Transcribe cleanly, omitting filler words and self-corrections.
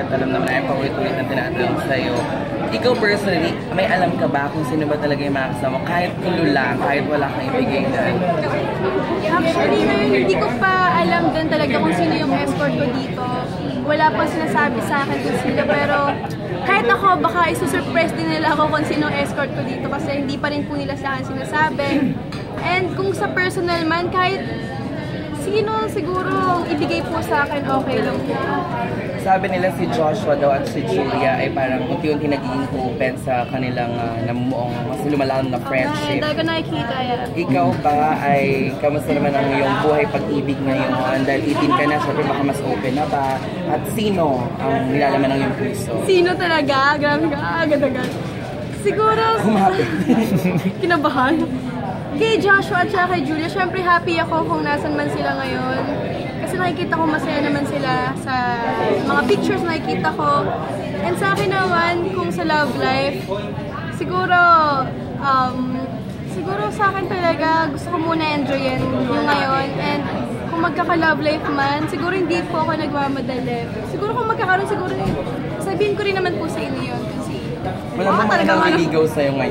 Alam naman ay paulit-ulit na tinatanong sa'yo. Ikaw personally, may alam ka ba kung sino ba talaga yung mga kasama mo? Kahit kulo lang, kahit wala kang ibigay na. Actually, hindi ko pa alam din talaga kung sino yung escort ko dito. Wala pa sinasabi sa akin kung sino, pero kahit ako, baka isusurprise din nila ako kung sino escort ko dito kasi hindi pa rin po nila sa akin sinasabi. And kung sa personal man, kahit sino siguro ibigay po sa akin, okay lang po. Sabi nila si Joshua daw at si Julia ay parang unti-unti nagiging open sa kanilang namumuong mas lumalang na friendship. Dahil ko nakikita yan. Ikaw ba ay, kamusta naman ang iyong buhay pag-ibig ngayon? Dahil 18 ka na, syempre baka mas open na ba? At sino ang nilalaman ng iyong puso? Sino talaga? Grabe ka, agad-agad. Siguro, kinabahan. Kay Joshua at kay Julia, syempre happy ako kung nasan man sila ngayon. Kasi nakikita ko masaya naman sila sa mga pictures nakikita ko. And sa akin naman, kung sa love life, siguro sa akin talaga gusto ko muna enjoyin yung ngayon. And kung magkaka-love life man, siguro hindi po ako nagmamadali. Siguro kung magkakaroon, siguro sabihin ko rin naman po sa inyo yun. Kasi wala mo talaga naliligaw sa'yo ngayon.